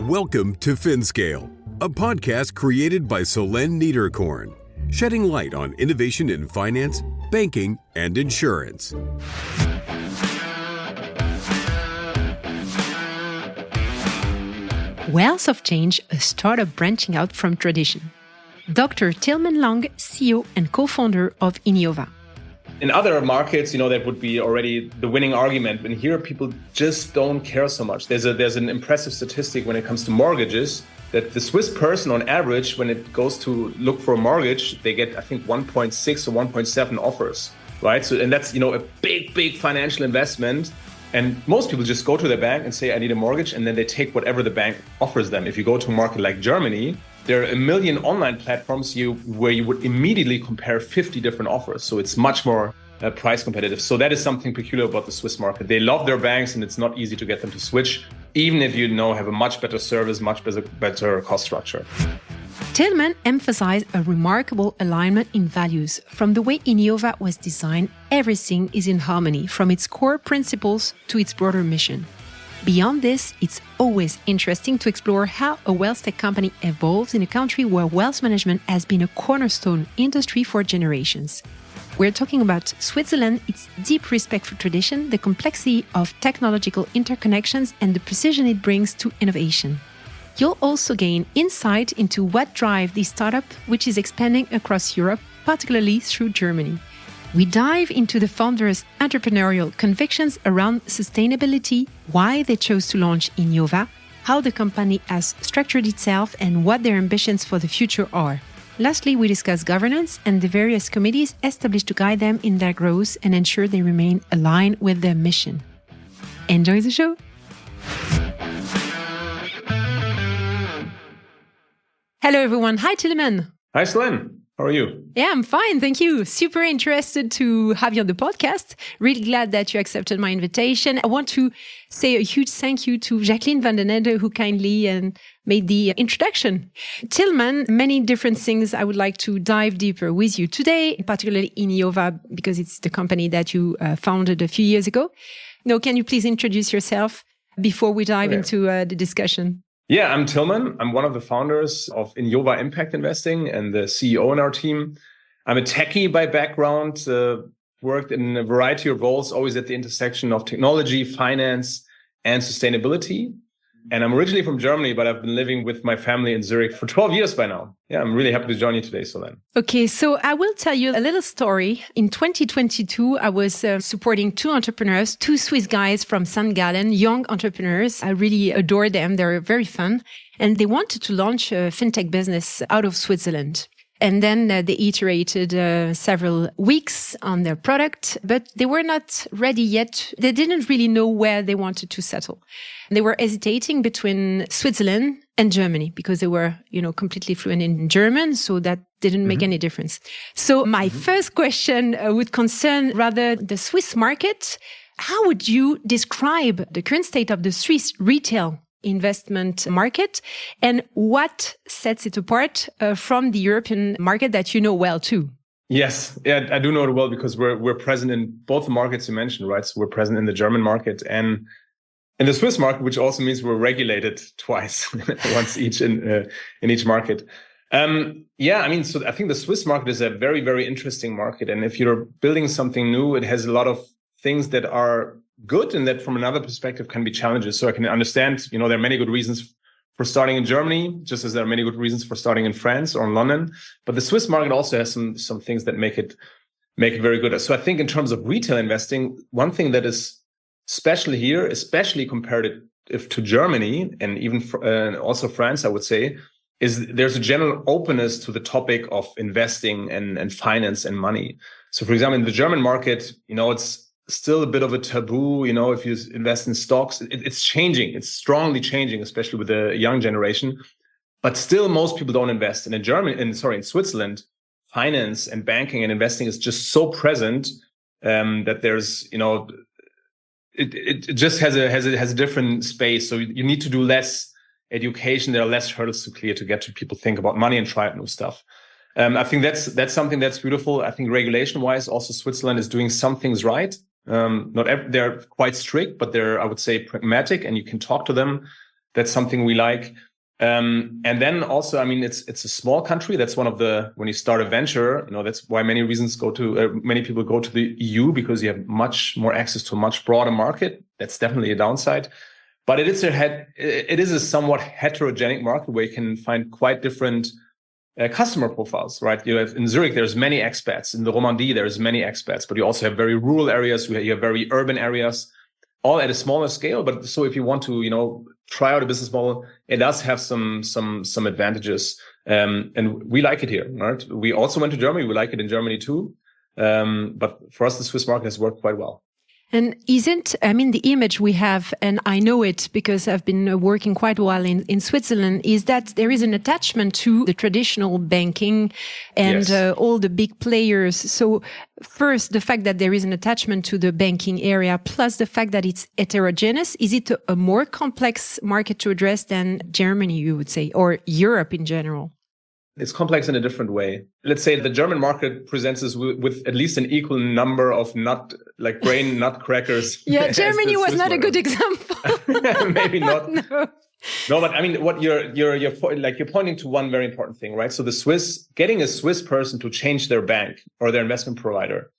Welcome to FinScale, a podcast created by Solen Niederkorn, shedding light on innovation in finance, banking, and insurance. Wealth of Change, a startup branching out from tradition. Dr. Tillmann Lang, CEO and co-founder of Inyova. In other markets, that would be already the winning argument. And here, people just don't care so much. There's an impressive statistic when it comes to mortgages that the Swiss person, on average, when it goes to look for a mortgage, they get, I think, 1.6 or 1.7 offers, right? So, and that's, a big financial investment. And most people just go to their bank and say, I need a mortgage, and then they take whatever the bank offers them. If you go to a market like Germany, there are a million online platforms where you would immediately compare 50 different offers. So it's much more price competitive. So that is something peculiar about the Swiss market. They love their banks, and it's not easy to get them to switch, even if have a much better service, much better cost structure. Tillman emphasized a remarkable alignment in values. From the way Inyova was designed, everything is in harmony, from its core principles to its broader mission. Beyond this, it's always interesting to explore how a WealthTech company evolves in a country where wealth management has been a cornerstone industry for generations. We're talking about Switzerland, its deep respect for tradition, the complexity of technological interconnections, and the precision it brings to innovation. You'll also gain insight into what drives this startup, which is expanding across Europe, particularly through Germany. We dive into the founders' entrepreneurial convictions around sustainability, why they chose to launch Inyova, how the company has structured itself, and what their ambitions for the future are. Lastly, we discuss governance and the various committees established to guide them in their growth and ensure they remain aligned with their mission. Enjoy the show! Hello, everyone. Hi, Tillman. Hi, Solen. How are you? Yeah, I'm fine. Thank you. Super interested to have you on the podcast. Really glad that you accepted my invitation. I want to say a huge thank you to Jacqueline van den Ende, who kindly made the introduction. Tillman, many different things I would like to dive deeper with you today, particularly Inyova, because it's the company that you founded a few years ago. Now, can you please introduce yourself before we dive into the discussion? Yeah, I'm Tillman. I'm one of the founders of Inyova Impact Investing and the CEO in our team. I'm a techie by background, worked in a variety of roles, always at the intersection of technology, finance, and sustainability. And I'm originally from Germany, but I've been living with my family in Zurich for 12 years by now. Yeah, I'm really happy to join you today, Solen. Okay, so I will tell you a little story. In 2022, I was supporting two entrepreneurs, two Swiss guys from St. Gallen, young entrepreneurs. I really adore them. They're very fun. And they wanted to launch a fintech business out of Switzerland. And then they iterated several weeks on their product, but they were not ready yet. They didn't really know where they wanted to settle. They were hesitating between Switzerland and Germany because they were, completely fluent in German. So that didn't make any difference. So my first question would concern rather the Swiss market. How would you describe the current state of the Swiss retail investment market, and what sets it apart from the European market that you know well too? Yes, yeah, I do know it well because we're present in both the markets you mentioned, right? So we're present in the German market and in the Swiss market, which also means we're regulated twice, once each in each market. So I think the Swiss market is a very, very interesting market, and if you're building something new, it has a lot of things that are good and that from another perspective can be challenges. So I can understand, there are many good reasons for starting in Germany, just as there are many good reasons for starting in France or in London. But the Swiss market also has some things that make it very good. So I think in terms of retail investing, one thing that is special here, especially compared to Germany and even also France, I would say, is there's a general openness to the topic of investing and finance and money. So for example, in the German market, it's still a bit of a taboo, if you invest in stocks, it's changing. It's strongly changing, especially with the young generation. But still, most people don't invest. And in Switzerland, finance and banking and investing is just so present that there's, it just has a different space. So you need to do less education. There are less hurdles to clear to get to people think about money and try out new stuff. I think that's something that's beautiful. I think regulation-wise, also Switzerland is doing some things right. They're quite strict, but they're, I would say, pragmatic, and you can talk to them. That's something we like. And then also, I mean, it's a small country. That's one of when you start a venture, that's why many people go to the EU, because you have much more access to a much broader market. That's definitely a downside. But it is a somewhat heterogenic market where you can find quite different customer profiles, right? You have in Zurich, there's many expats. In the Romandie, there's many expats, but you also have very rural areas. You have very urban areas, all at a smaller scale. But so if you want to, try out a business model, it does have some advantages. And we like it here, right? We also went to Germany. We like it in Germany too. But for us, the Swiss market has worked quite well. And the image we have, and I know it because I've been working quite a while in Switzerland, is that there is an attachment to the traditional banking and all the big players. So first, the fact that there is an attachment to the banking area, plus the fact that it's heterogeneous, is it a more complex market to address than Germany, you would say, or Europe in general? It's complex in a different way. Let's say the German market presents us with at least an equal number of brain nutcrackers. Yeah, Germany was not a good example. Maybe not. No, but I mean, what you're pointing to one very important thing, right? So getting a Swiss person to change their bank or their investment provider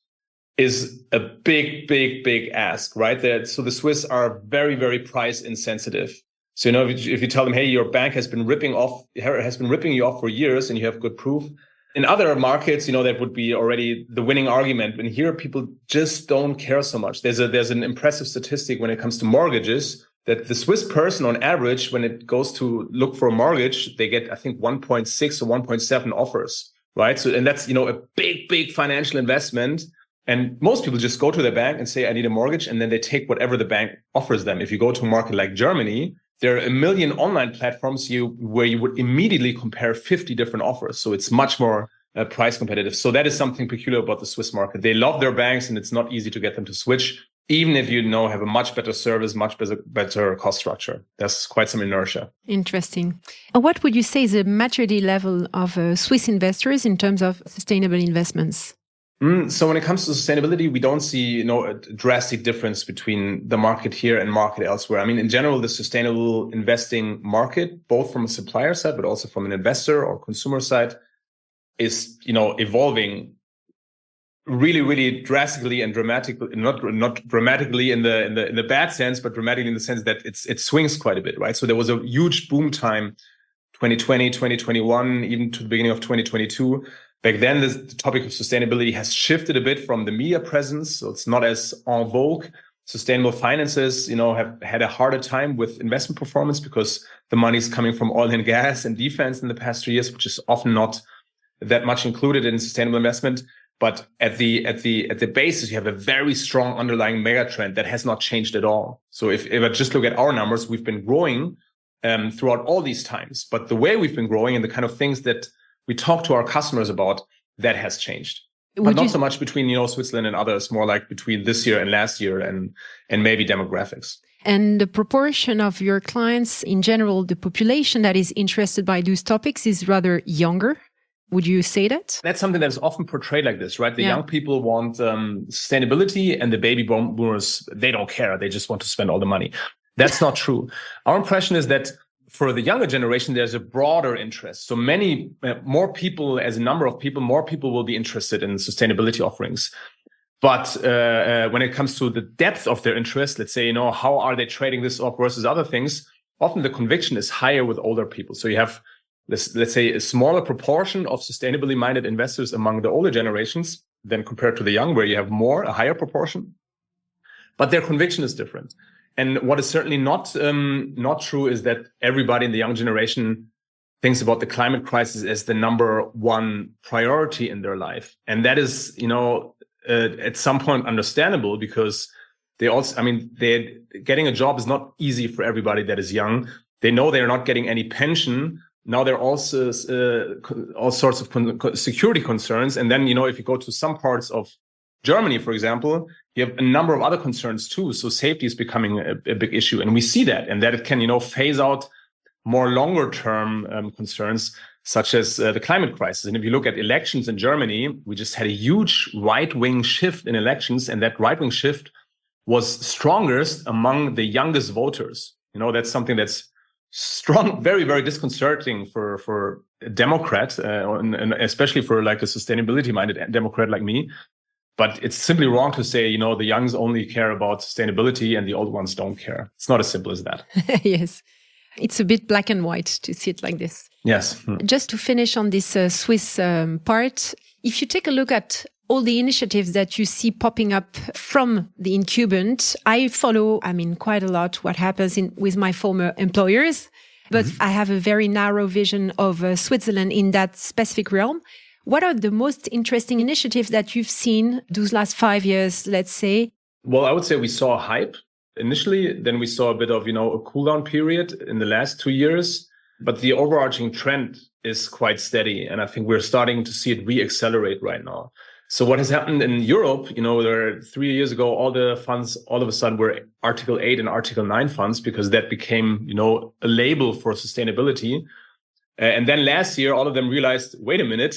is a big, big, big ask, right? So the Swiss are very, very price insensitive. So, if you tell them, hey, your bank has been ripping you off for years and you have good proof. In other markets, that would be already the winning argument. And here people just don't care so much. There's an impressive statistic when it comes to mortgages that the Swiss person on average, when it goes to look for a mortgage, they get, I think, 1.6 or 1.7 offers, right? So, and that's, a big, big financial investment. And most people just go to their bank and say, I need a mortgage. And then they take whatever the bank offers them. If you go to a market like Germany, there are a million online platforms where you would immediately compare 50 different offers. So it's much more price competitive. So that is something peculiar about the Swiss market. They love their banks and it's not easy to get them to switch, even if you have a much better service, much better cost structure. There's quite some inertia. Interesting. What would you say is the maturity level of Swiss investors in terms of sustainable investments? So when it comes to sustainability, we don't see, a drastic difference between the market here and market elsewhere. I mean, in general, the sustainable investing market, both from a supplier side, but also from an investor or consumer side, is, evolving really, really drastically and dramatically, not dramatically in the bad sense, but dramatically in the sense that it swings quite a bit, right? So there was a huge boom time, 2020, 2021, even to the beginning of 2022. Back then, the topic of sustainability has shifted a bit from the media presence. So it's not as en vogue. Sustainable finances, have had a harder time with investment performance because the money is coming from oil and gas and defense in the past 3 years, which is often not that much included in sustainable investment. But at the basis, you have a very strong underlying mega trend that has not changed at all. So if I just look at our numbers, we've been growing throughout all these times. But the way we've been growing and the kind of things that we talk to our customers about, that has changed. But not so much between, Switzerland and others, more like between this year and last year and maybe demographics. And the proportion of your clients in general, the population that is interested by those topics is rather younger. Would you say that? That's something that is often portrayed like this, right? The young people want sustainability and the baby boomers, they don't care. They just want to spend all the money. That's not true. Our impression is that for the younger generation, there's a broader interest. So more people will be interested in sustainability offerings. But when it comes to the depth of their interest, let's say, how are they trading this off versus other things? Often the conviction is higher with older people. So you have, let's say, a smaller proportion of sustainably minded investors among the older generations than compared to the young, where you have a higher proportion. But their conviction is different. And what is certainly not true is that everybody in the young generation thinks about the climate crisis as the number one priority in their life. And that is, at some point understandable because they're getting a job is not easy for everybody that is young. They know they're not getting any pension. Now there are also all sorts of security concerns. And then, if you go to some parts of Germany, for example, you have a number of other concerns too. So safety is becoming a big issue. And we see that, and that it can, phase out more longer term concerns, such as the climate crisis. And if you look at elections in Germany, we just had a huge right-wing shift in elections. And that right-wing shift was strongest among the youngest voters. That's something that's strong, very, very disconcerting for a Democrat, and especially for like a sustainability-minded Democrat like me. But it's simply wrong to say, the youngs only care about sustainability and the old ones don't care. It's not as simple as that. Yes. It's a bit black and white to see it like this. Yes. Just to finish on this Swiss part, if you take a look at all the initiatives that you see popping up from the incumbent, I follow, quite a lot what happens with my former employers, but I have a very narrow vision of Switzerland in that specific realm. What are the most interesting initiatives that you've seen those last 5 years, let's say? Well, I would say we saw hype initially, then we saw a bit of, a cool down period in the last 2 years, but the overarching trend is quite steady. And I think we're starting to see it re-accelerate right now. So what has happened in Europe, there 3 years ago, all the funds all of a sudden were Article 8 and Article 9 funds because that became, a label for sustainability. And then last year, all of them realized, wait a minute,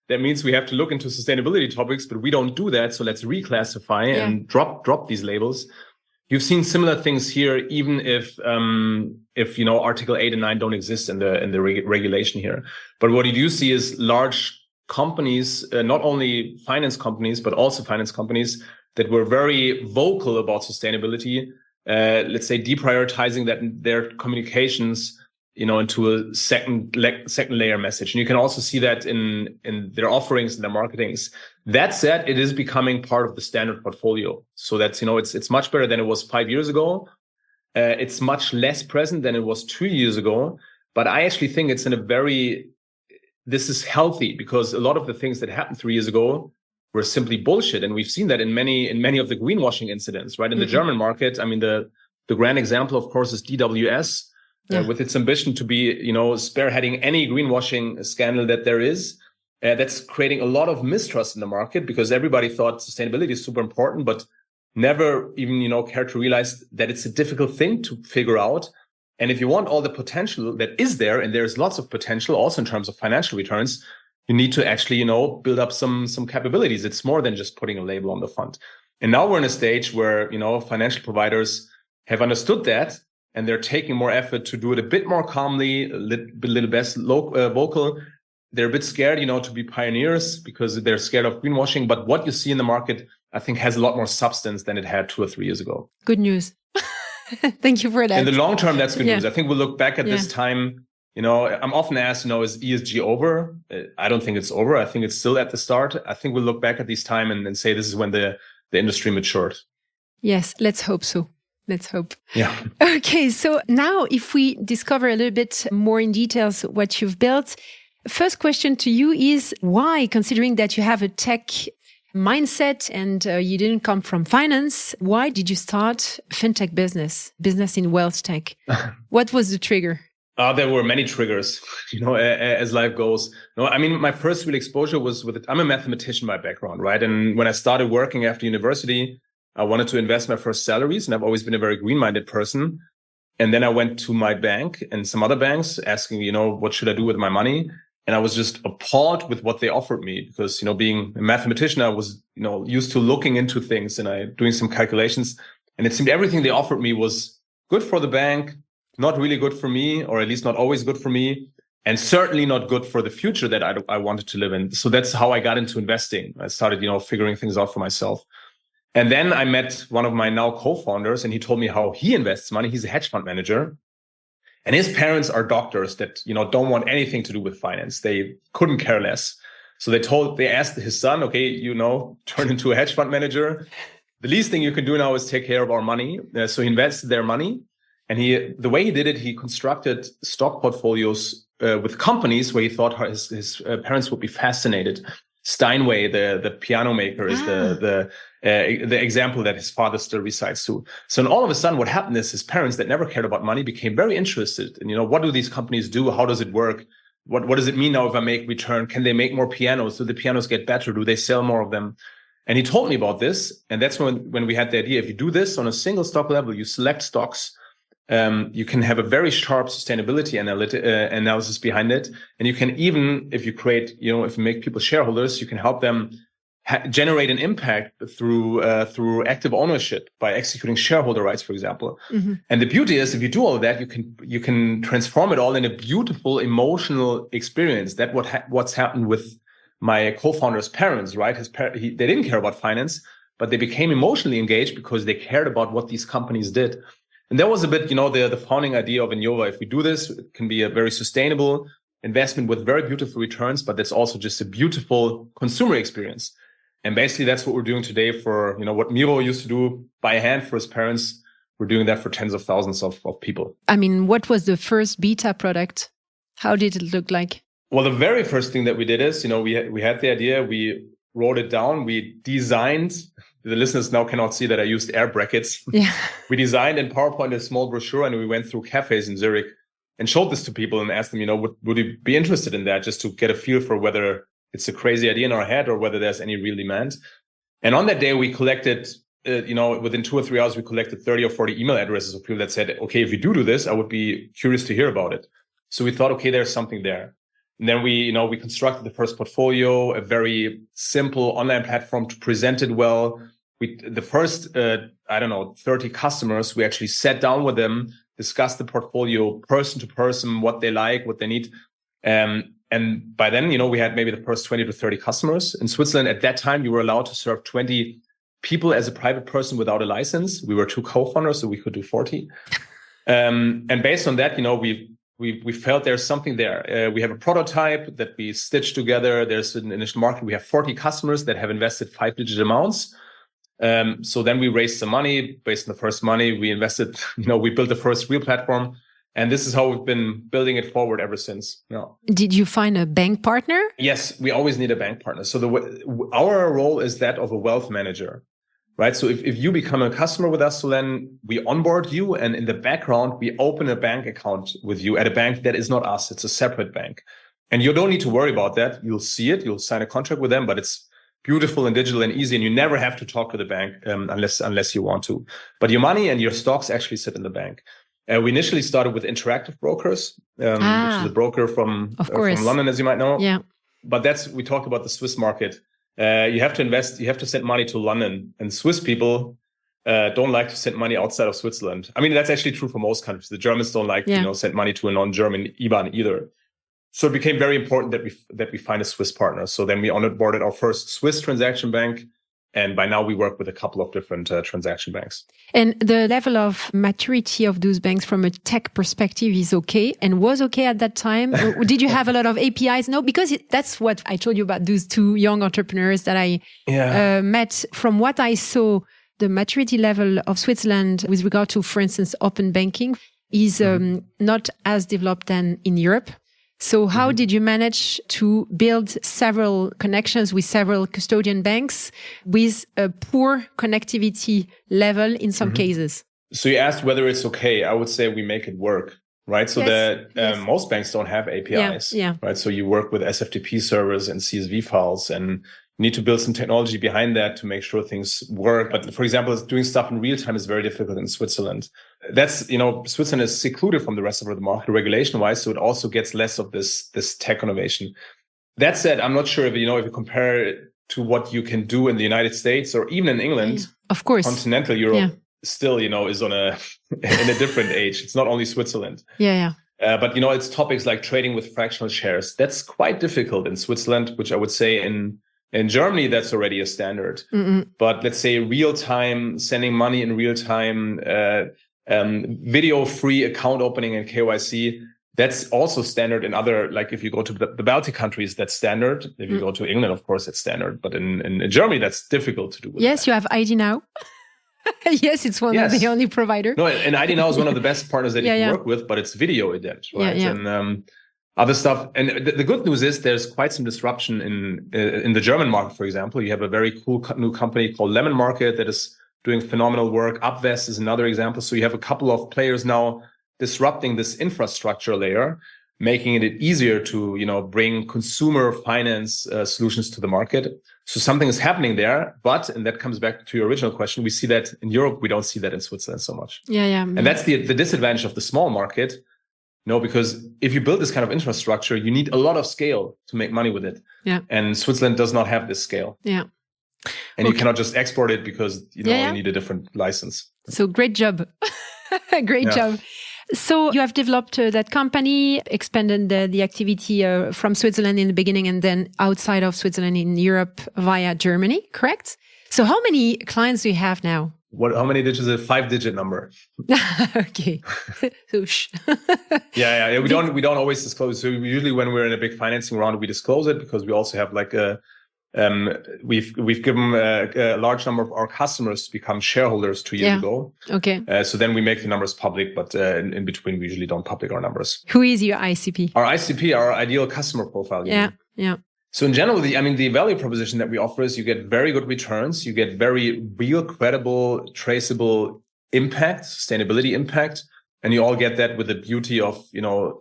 that means we have to look into sustainability topics, but we don't do that. So let's reclassify and drop these labels. You've seen similar things here, even if Article 8 and 9 don't exist in the regulation here. But what you do see is large companies, not only finance companies, but also finance companies that were very vocal about sustainability, let's say deprioritizing that in their communications, into a second layer message. And you can also see that in their offerings and their marketings. That said, it is becoming part of the standard portfolio. So that's, it's much better than it was 5 years ago. It's much less present than it was 2 years ago. But I actually think it's this is healthy because a lot of the things that happened 3 years ago were simply bullshit. And we've seen that in many of the greenwashing incidents, right? In the German market, the grand example, of course, is DWS. With its ambition to be, spearheading any greenwashing scandal that there is. That's creating a lot of mistrust in the market because everybody thought sustainability is super important, but never even, cared to realize that it's a difficult thing to figure out. And if you want all the potential that is there, and there's lots of potential also in terms of financial returns, you need to actually, build up some capabilities. It's more than just putting a label on the fund. And now we're in a stage where, financial providers have understood that. And they're taking more effort to do it a bit more calmly, a little less vocal. They're a bit scared, to be pioneers because they're scared of greenwashing. But what you see in the market, I think, has a lot more substance than it had 2 or 3 years ago. Good news. Thank you for that. In the long term, that's good news. I think we'll look back at this time. I'm often asked, is ESG over? I don't think it's over. I think it's still at the start. I think we'll look back at this time and say this is when the industry matured. Yes, let's hope so. Let's hope. Yeah. Okay. So now if we discover a little bit more in details what you've built, first question to you is why, considering that you have a tech mindset and you didn't come from finance, why did you start fintech business in WealthTech? What was the trigger? There were many triggers, as life goes. My first real exposure was I'm a mathematician by background, right? And when I started working after university, I wanted to invest my first salaries, and I've always been a very green-minded person. And then I went to my bank and some other banks asking, what should I do with my money? And I was just appalled with what they offered me because, being a mathematician, I was, used to looking into things and doing some calculations. And it seemed everything they offered me was good for the bank, not really good for me, or at least not always good for me, and certainly not good for the future that I wanted to live in. So that's how I got into investing. I started, figuring things out for myself. And then I met one of my now co-founders, and he told me how he invests money. He's a hedge fund manager. And his parents are doctors that, don't want anything to do with finance. They couldn't care less. So they asked his son, okay, turn into a hedge fund manager. The least thing you can do now is take care of our money. So he invested their money. And the way he did it, he constructed stock portfolios with companies where he thought his parents would be fascinated. Steinway, the piano maker, is the example that his father still recites to. So and all of a sudden, what happened is his parents that never cared about money became very interested. And what do these companies do? How does it work? What does it mean now if I make return? Can they make more pianos? Do the pianos get better? Do they sell more of them? And he told me about this. And that's when we had the idea, if you do this on a single stock level, you select stocks, you can have a very sharp sustainability analysis behind it. And you can even, if you create, if you make people shareholders, you can help them generate an impact through active ownership by executing shareholder rights, for example. And the beauty is, if you do all of that, you can transform it all in a beautiful emotional experience. That's what's happened with my co-founder's parents, right? They didn't care about finance, but they became emotionally engaged because they cared about what these companies did. And that was a bit, the founding idea of Inyova. If we do this, it can be a very sustainable investment with very beautiful returns, but that's also just a beautiful consumer experience. And basically, that's what we're doing today for, what Miro used to do by hand for his parents. We're doing that for tens of thousands of people. I mean, what was the first beta product? How did it look like? Well, the very first thing that we did is, we had the idea, we wrote it down, we designed, the listeners now cannot see that I used air brackets. Yeah. We designed in PowerPoint a small brochure, and we went through cafes in Zurich and showed this to people and asked them, would you be interested in that, just to get a feel for whether it's a crazy idea in our head or whether there's any real demand. And on that day, we collected, within 2 or 3 hours, we collected 30 or 40 email addresses of people that said, okay, if you do this, I would be curious to hear about it. So we thought, okay, there's something there. And then we constructed the first portfolio, a very simple online platform to present it well. The first, 30 customers, we actually sat down with them, discussed the portfolio person to person, what they like, what they need. And by then, we had maybe the first 20 to 30 customers. In Switzerland, at that time, you were allowed to serve 20 people as a private person without a license. We were 2 co-founders, so we could do 40. And based on that, we felt there's something there. We have a prototype that we stitched together. There's an initial market. We have 40 customers that have invested 5-digit amounts. So then we raised some money. Based on the first money, we invested, we built the first real platform. And this is how we've been building it forward ever since. Did you find a bank partner? Yes, we always need a bank partner. So our role is that of a wealth manager, right? So if you become a customer with us, so then we onboard you, and in the background, we open a bank account with you at a bank that is not us. It's a separate bank. And you don't need to worry about that. You'll see it. You'll sign a contract with them, but it's beautiful and digital and easy. And you never have to talk to the bank unless you want to. But your money and your stocks actually sit in the bank. We initially started with Interactive Brokers, which is a broker from London, as you might know. Yeah. But we talked about the Swiss market. You have to invest, you have to send money to London, and Swiss people don't like to send money outside of Switzerland. I mean, that's actually true for most countries. The Germans don't like send money to a non-German IBAN either. So it became very important that we find a Swiss partner. So then we onboarded our first Swiss transaction bank. And by now we work with a couple of different transaction banks. And the level of maturity of those banks from a tech perspective is okay and was okay at that time? Did you have a lot of APIs? No, because that's what I told you about those 2 young entrepreneurs that I met. From what I saw, the maturity level of Switzerland with regard to, for instance, open banking is not as developed than in Europe. So how did you manage to build several connections with several custodian banks with a poor connectivity level in some cases? So you asked whether it's okay. I would say we make it work, right? So most banks don't have APIs, right? So you work with SFTP servers and CSV files, and you need to build some technology behind that to make sure things work. But for example, doing stuff in real time is very difficult in Switzerland. That's, Switzerland is secluded from the rest of the market regulation wise. So it also gets less of this tech innovation. That said, I'm not sure if you compare it to what you can do in the United States or even in England. Of course. Continental Europe still, is in a different age. It's not only Switzerland. But, it's topics like trading with fractional shares. That's quite difficult in Switzerland, which I would say in Germany, that's already a standard. But let's say real time, sending money in real time, video-free account opening and KYC, that's also standard in other, like if you go to the Baltic countries, that's standard. If you go to England, of course, it's standard. But in Germany, that's difficult to do. Yes, you have ID Now. Yes, it's one of the only provider. No, and ID Now is one of the best partners that you can work with, but it's video ident, right? And other stuff. And the good news is there's quite some disruption in the German market, for example. You have a very cool new company called Lemon Market that is doing phenomenal work. Upvest is another example. So you have a couple of players now disrupting this infrastructure layer, making it easier to, bring consumer finance solutions to the market. So something is happening there, and that comes back to your original question. We see that in Europe. We don't see that in Switzerland so much. And that's the disadvantage of the small market. Because if you build this kind of infrastructure, you need a lot of scale to make money with it. And Switzerland does not have this scale. And you cannot just export it because, you need a different license. So great job. Great job. So you have developed that company, expanded the activity from Switzerland in the beginning and then outside of Switzerland in Europe via Germany, correct? So how many clients do you have now? How many digits? A 5-digit number. Okay. Oosh. Yeah. We don't always disclose. So usually when we're in a big financing round, we disclose it because we also have like we've given a large number of our customers to become shareholders 2 years ago. Okay. So then we make the numbers public, but in between we usually don't public our numbers. Who is your ICP? Our ICP, our ideal customer profile. Yeah. So in general, the value proposition that we offer is you get very good returns, you get very real, credible, traceable impact, sustainability impact, and you all get that with the beauty of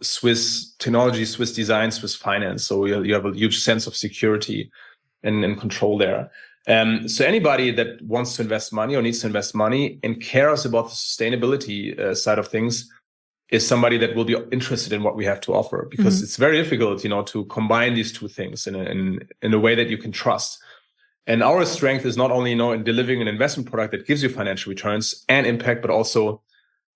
Swiss technology, Swiss design, Swiss finance. So you have a huge sense of security and control there. So anybody that wants to invest money or needs to invest money and cares about the sustainability side of things is somebody that will be interested in what we have to offer, because it's very difficult, to combine these two things in a way that you can trust. And our strength is not only, in delivering an investment product that gives you financial returns and impact, but also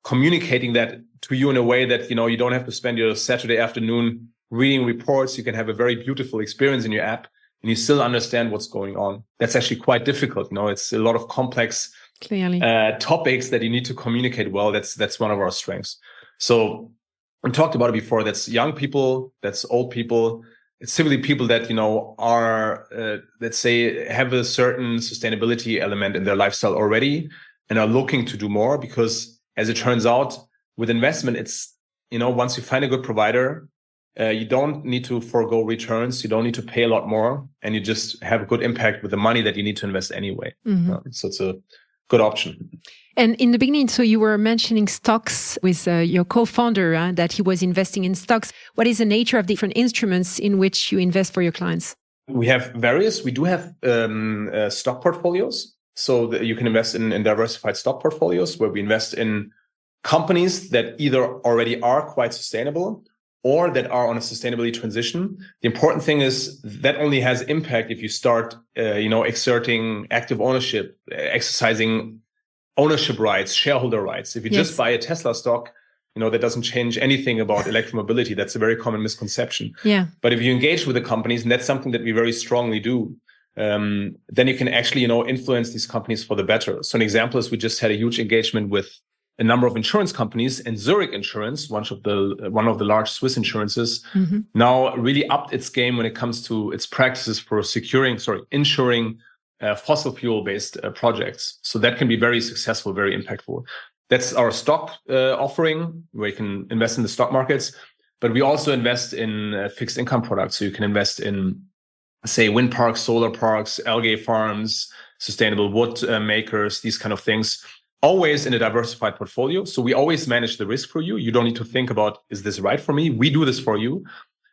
communicating that to you in a way that, you don't have to spend your Saturday afternoon reading reports. You can have a very beautiful experience in your app and you still understand what's going on. That's actually quite difficult. It's a lot of complex topics that you need to communicate well. That's one of our strengths. So we talked about it before. That's young people, that's old people. It's typically people that, are, let's say, have a certain sustainability element in their lifestyle already and are looking to do more, because as it turns out with investment, it's, once you find a good provider, you don't need to forego returns. You don't need to pay a lot more, and you just have a good impact with the money that you need to invest anyway. So it's a good option. And in the beginning, so you were mentioning stocks with your co-founder, that he was investing in stocks. What is the nature of different instruments in which you invest for your clients? We have various. We do have stock portfolios. So that you can invest in diversified stock portfolios where we invest in companies that either already are quite sustainable or that are on a sustainability transition. The important thing is that only has impact if you start, exerting active ownership, exercising ownership rights, shareholder rights. If you just buy a Tesla stock, that doesn't change anything about electromobility. That's a very common misconception. Yeah. But if you engage with the companies, and that's something that we very strongly do, then you can actually, influence these companies for the better. So an example is we just had a huge engagement with a number of insurance companies, and Zurich Insurance, one of the large Swiss insurances, now really upped its game when it comes to its practices for insuring fossil fuel-based projects. So that can be very successful, very impactful. That's our stock offering, where you can invest in the stock markets, but we also invest in fixed income products. So you can invest in, say, wind parks, solar parks, algae farms, sustainable wood makers, these kind of things, always in a diversified portfolio. So we always manage the risk for you. You don't need to think about, is this right for me? We do this for you.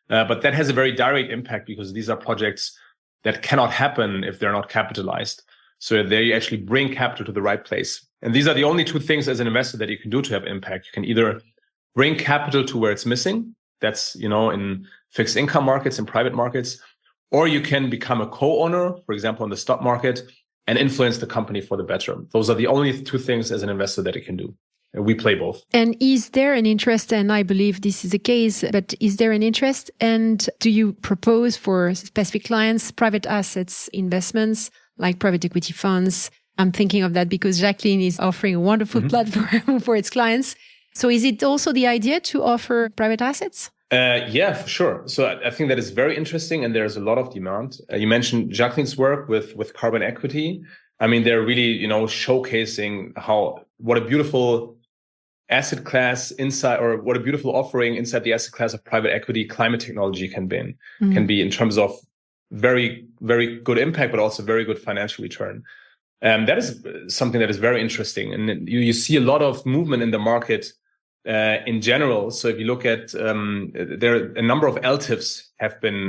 But that has a very direct impact, because these are projects that cannot happen if they're not capitalized. So they actually bring capital to the right place. And these are the only two things as an investor that you can do to have impact. You can either bring capital to where it's missing. That's, in fixed income markets and private markets, or you can become a co-owner, for example, in the stock market, and influence the company for the better. Those are the only two things as an investor that you can do. And we play both. And is there an interest, and I believe this is the case, but is there an interest? And do you propose for specific clients, private assets, investments, like private equity funds? I'm thinking of that because Jacqueline is offering a wonderful platform for its clients. So is it also the idea to offer private assets? Yeah, for sure. So I think that is very interesting, and there's a lot of demand. You mentioned Jacqueline's work with carbon equity. I mean, they're really, showcasing what a beautiful asset class inside, or what a beautiful offering inside the asset class of private equity climate technology can be in terms of very, very good impact, but also very good financial return. That is something that is very interesting. And you see a lot of movement in the market in general. So if you look at, there are a number of LTIFs have been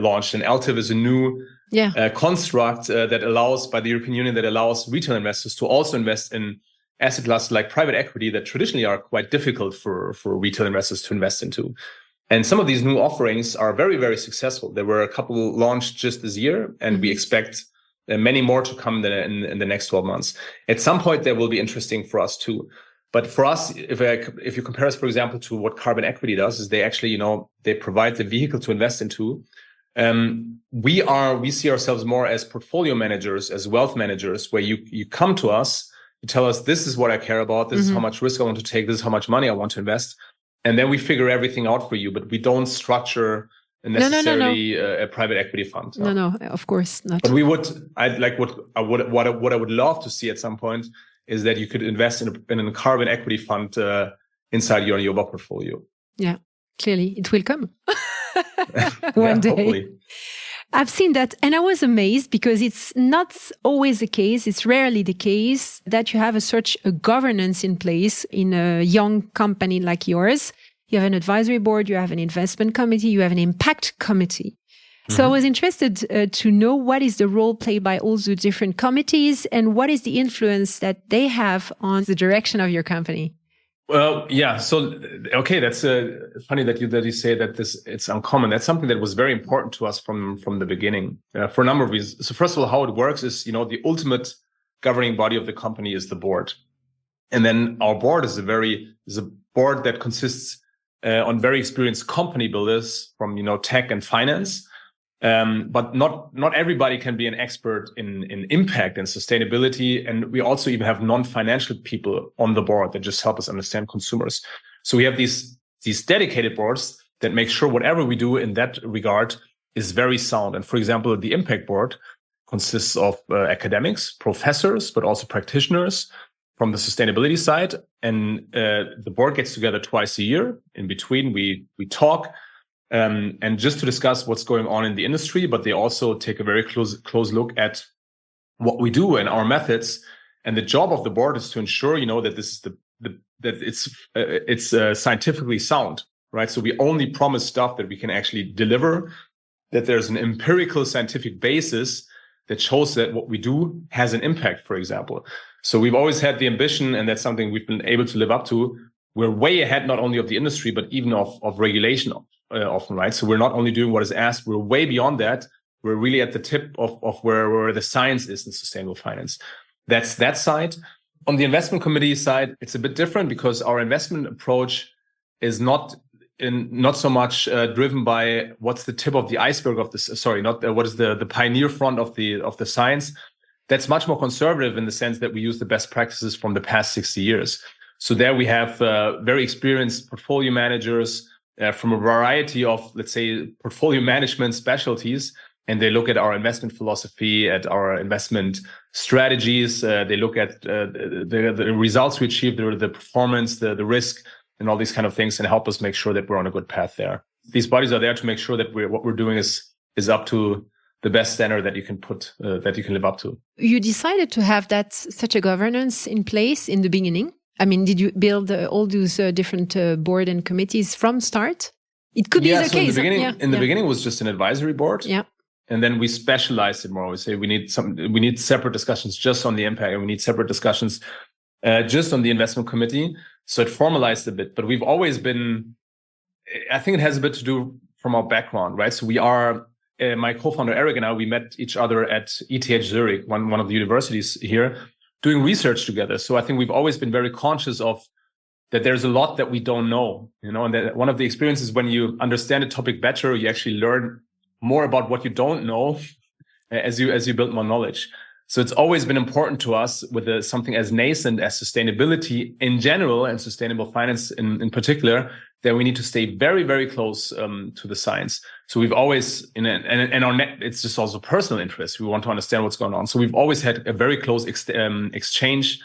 launched, and LTIF is a new construct that allows, by the European Union, that allows retail investors to also invest in asset classes like private equity that traditionally are quite difficult for retail investors to invest into. And some of these new offerings are very, very successful. There were a couple launched just this year, and we expect many more to come in the next 12 months. At some point, that will be interesting for us too. But for us, if you compare us, for example, to what carbon equity does, is they actually, they provide the vehicle to invest into. We see ourselves more as portfolio managers, as wealth managers, where you come to us, you tell us, this is what I care about, this is how much risk I want to take, this is how much money I want to invest. And then we figure everything out for you, but we don't structure necessarily a private equity fund. No, of course not. But what I would love to see at some point is that you could invest in a carbon equity fund inside your Inyova portfolio. Yeah, clearly it will come one day. Hopefully. I've seen that, and I was amazed because it's not always the case. It's rarely the case that you have such a governance in place in a young company like yours. You have an advisory board, you have an investment committee, you have an impact committee. So I was interested to know what is the role played by all the different committees and what is the influence that they have on the direction of your company. Well, yeah. So, okay, that's funny that you say that it's uncommon. That's something that was very important to us from the beginning for a number of reasons. So, first of all, how it works is, the ultimate governing body of the company is the board, and then our board is a board that consists on very experienced company builders from tech and finance. But not everybody can be an expert in impact and sustainability. And we also even have non-financial people on the board that just help us understand consumers. So we have these dedicated boards that make sure whatever we do in that regard is very sound. And for example, the impact board consists of academics, professors, but also practitioners from the sustainability side. And the board gets together twice a year. In between, we talk. And just to discuss what's going on in the industry, but they also take a very close look at what we do and our methods. And the job of the board is to ensure, that this is that it's scientifically sound, right? So we only promise stuff that we can actually deliver, that there's an empirical scientific basis that shows that what we do has an impact, for example. So we've always had the ambition, and that's something we've been able to live up to. We're way ahead, not only of the industry, but even of regulation often, right? So we're not only doing what is asked, we're way beyond that. We're really at the tip of where the science is in sustainable finance. That's that side. On the investment committee side, it's a bit different because our investment approach is not so much driven by what's the tip of the iceberg of this. Sorry, not what is the pioneer front of the science. That's much more conservative in the sense that we use the best practices from the past 60 years. So there we have very experienced portfolio managers from a variety of, let's say, portfolio management specialties. And they look at our investment philosophy, at our investment strategies. They look at the results we achieved, the performance, the risk, and all these kind of things, and help us make sure that we're on a good path there. These bodies are there to make sure that what we're doing is up to the best standard that you can live up to. You decided to have such a governance in place in the beginning. I mean, did you build all those different board and committees from start? It could be the case. In the beginning, it was just an advisory board. Yeah. And then we specialized it more. We say we need separate discussions just on the impact, and we need separate discussions just on the investment committee. So it formalized a bit. But we've always been, I think it has a bit to do from our background, right? So we are, my co-founder Eric and I, we met each other at ETH Zurich, one of the universities here, doing research together. So I think we've always been very conscious of that there's a lot that we don't know, and that one of the experiences when you understand a topic better, you actually learn more about what you don't know as you build more knowledge. So it's always been important to us with something as nascent as sustainability in general and sustainable finance in particular, that we need to stay very, very close to the science. So we've always, and our net, it's just also personal interest. We want to understand what's going on. So we've always had a very close exchange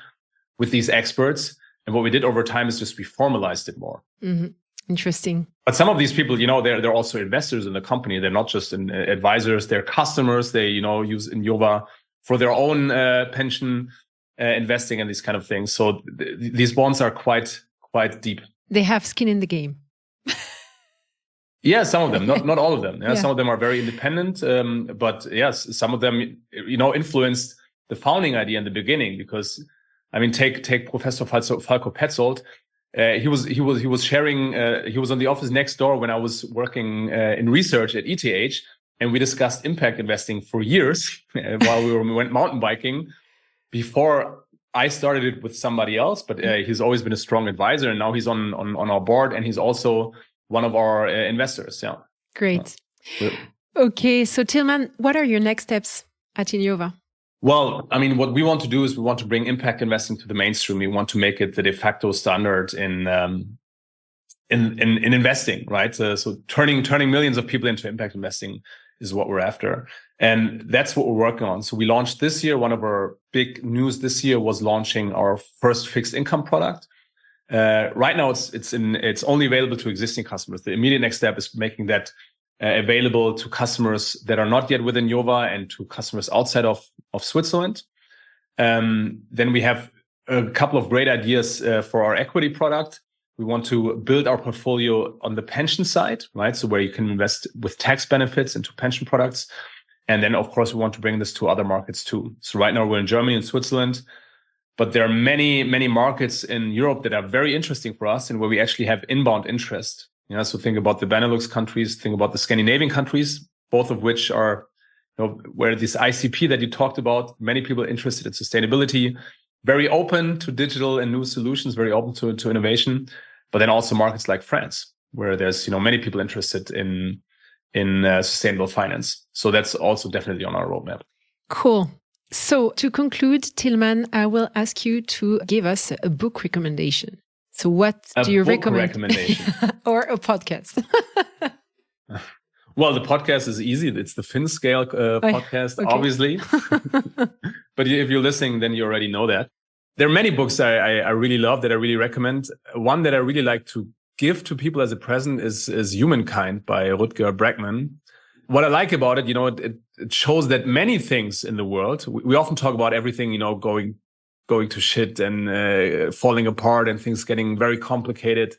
with these experts. And what we did over time is just we formalized it more. Mm-hmm. Interesting. But some of these people, they're also investors in the company. They're not just advisors. They're customers. They, use Inyova for their own pension investing and these kind of things. So these bonds are quite deep. They have skin in the game. Yeah, some of them, not all of them. Yeah. Some of them are very independent. But yes, some of them, influenced the founding idea in the beginning. Because, take Professor Falco Petzold. He was sharing. He was on the office next door when I was working in research at ETH, And we discussed impact investing for years while we went mountain biking before I started it with somebody else, but he's always been a strong advisor, and now he's on our board, and he's also one of our investors. Yeah. Great. Okay. So Tillman, what are your next steps at Inyova? Well, I mean, what we want to do is we want to bring impact investing to the mainstream. We want to make it the de facto standard in investing, right? So turning millions of people into impact investing is what we're after. And that's what we're working on. So we launched this year. One of our big news this year was launching our first fixed income product. Right now it's only available to existing customers. The immediate next step is making that available to customers that are not yet within Inyova and to customers outside of Switzerland. Then we have a couple of great ideas for our equity product. We want to build our portfolio on the pension side, right? So where you can invest with tax benefits into pension products. And then, of course, we want to bring this to other markets too. So right now we're in Germany and Switzerland, but there are many, many markets in Europe that are very interesting for us and where we actually have inbound interest. So think about the Benelux countries, think about the Scandinavian countries, both of which are, where this ICP that you talked about, many people are interested in sustainability, very open to digital and new solutions, very open to innovation. But then also markets like France, where there's, many people interested in sustainable finance. So that's also definitely on our roadmap. Cool. So to conclude, Tillman, I will ask you to give us a book recommendation. So what do you recommend? Recommendation. Or a podcast? Well, the podcast is easy. It's the FinScale podcast, okay. Obviously. But if you're listening, then you already know that. There are many books I really love that I really recommend. One that I really like to give to people as a present is Humankind by Rutger Bregman. What I like about it, it shows that many things in the world, we often talk about everything, going to shit and falling apart and things getting very complicated.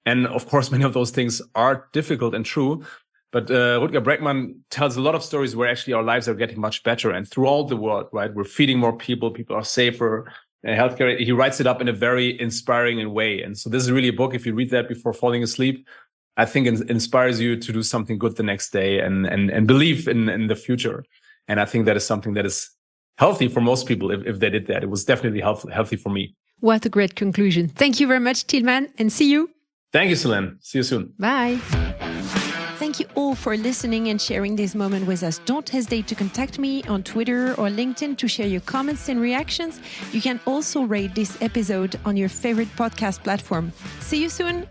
And of course, many of those things are difficult and true. But Rutger Bregman tells a lot of stories where actually our lives are getting much better. And throughout the world, right, we're feeding more people are safer. Healthcare, he writes it up in a very inspiring way. And so this is really a book, if you read that before falling asleep, I think it inspires you to do something good the next day and believe in the future. And I think that is something that is healthy for most people if they did that. It was definitely healthy for me. What a great conclusion. Thank you very much, Tillman, and see you. Thank you, Solène. See you soon. Bye. Thank you all for listening and sharing this moment with us. Don't hesitate to contact me on Twitter or LinkedIn to share your comments and reactions. You can also rate this episode on your favorite podcast platform. See you soon.